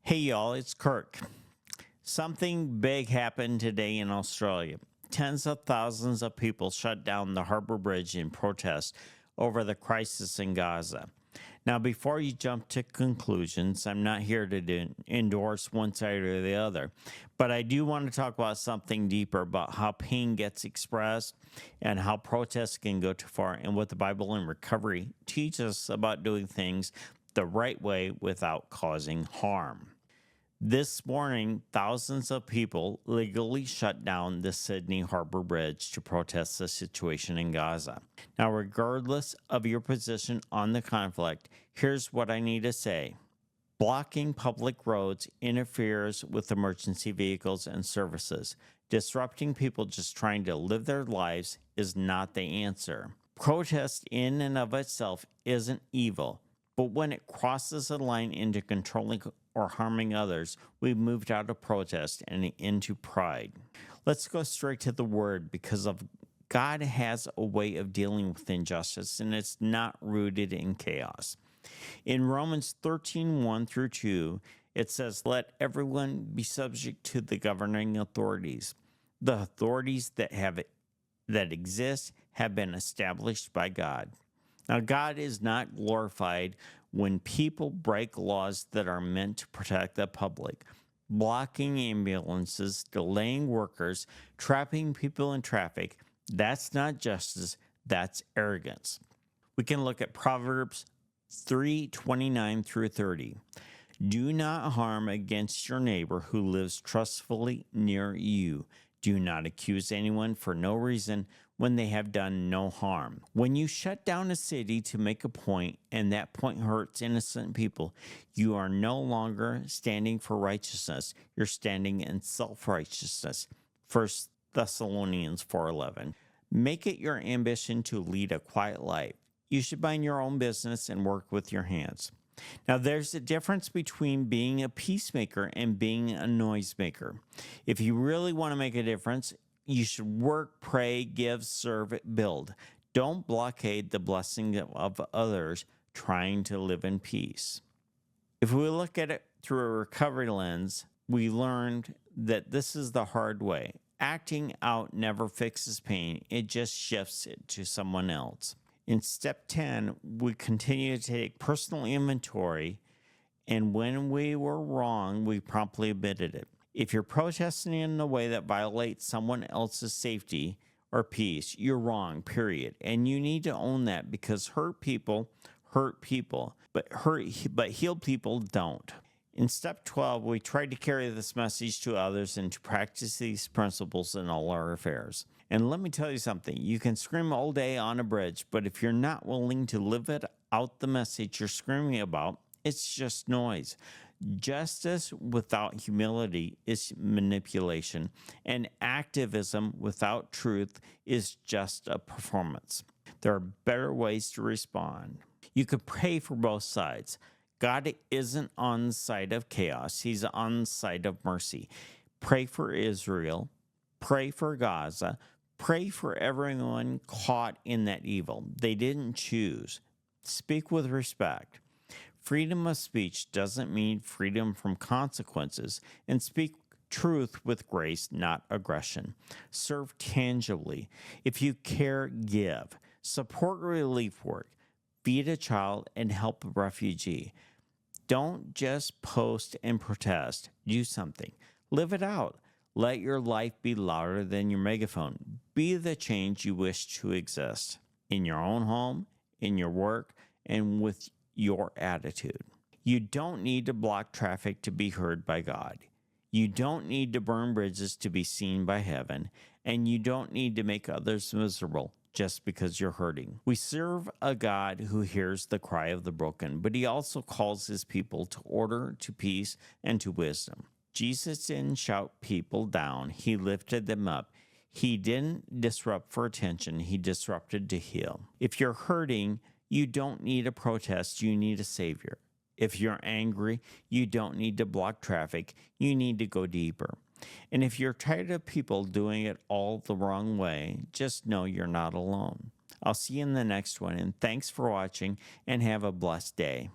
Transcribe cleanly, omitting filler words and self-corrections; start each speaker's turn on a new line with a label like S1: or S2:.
S1: Hey y'all, it's Kirk. Something big happened today in Australia. Tens of thousands of people shut down the Harbour Bridge in protest over the crisis in Gaza. Now, before you jump to conclusions, I'm not here to endorse one side or the other, but I do want to talk about something deeper about how pain gets expressed and how protests can go too far, and what the Bible and recovery teach us about doing things the right way without causing harm. This morning, thousands of people legally shut down the Sydney Harbour Bridge to protest the situation in Gaza. Now, regardless of your position on the conflict, here's what I need to say. Blocking public roads interferes with emergency vehicles and services. Disrupting people just trying to live their lives is not the answer. Protest in and of itself isn't evil, but when it crosses a line into controlling or harming others, we've moved out of protest and into pride. Let's go straight to the word, because God has a way of dealing with injustice, and it's not rooted in chaos. In Romans 13:1 through 2, it says, "Let everyone be subject to the governing authorities. The authorities that exist have been established by God." Now, God is not glorified when people break laws that are meant to protect the public. Blocking ambulances, delaying workers, trapping people in traffic, that's not justice, that's arrogance. We can look at Proverbs 3:29 through 30. "Do not harm against your neighbor who lives trustfully near you. Do not accuse anyone for no reason when they have done no harm." When you shut down a city to make a point, and that point hurts innocent people, you are no longer standing for righteousness. You're standing in self-righteousness. 1 Thessalonians 4:11. Make it your ambition to lead a quiet life. You should mind your own business and work with your hands. Now, there's a difference between being a peacemaker and being a noisemaker. If you really want to make a difference, you should work, pray, give, serve, build. Don't blockade the blessing of others trying to live in peace. If we look at it through a recovery lens, we learned that this is the hard way. Acting out never fixes pain, it just shifts it to someone else. In step 10, we continue to take personal inventory, and when we were wrong, we promptly admitted it. If you're protesting in a way that violates someone else's safety or peace, you're wrong, period. And you need to own that, because hurt people, but healed people don't. In step 12, we tried to carry this message to others and to practice these principles in all our affairs. And let me tell you something, you can scream all day on a bridge, but if you're not willing to live out the message you're screaming about, it's just noise. Justice without humility is manipulation, and activism without truth is just a performance. There are better ways to respond. You could pray for both sides. God isn't on the side of chaos. He's on the side of mercy. Pray for Israel. Pray for Gaza. Pray for everyone caught in that evil. They didn't choose. Speak with respect. Freedom of speech doesn't mean freedom from consequences, and speak truth with grace, not aggression. Serve tangibly. If you care, give. Support relief work. Feed a child and help a refugee. Don't just post and protest. Do something. Live it out. Let your life be louder than your megaphone. Be the change you wish to exist in your own home, in your work, and with your attitude. You don't need to block traffic to be heard by God. You don't need to burn bridges to be seen by heaven, and you don't need to make others miserable just because you're hurting. We serve a God who hears the cry of the broken, but he also calls his people to order, to peace, and to wisdom. Jesus didn't shout people down. He lifted them up. He didn't disrupt for attention. He disrupted to heal. If you're hurting, you don't need a protest. You need a savior. If you're angry, you don't need to block traffic. You need to go deeper. And if you're tired of people doing it all the wrong way, just know you're not alone. I'll see you in the next one, and thanks for watching, and have a blessed day.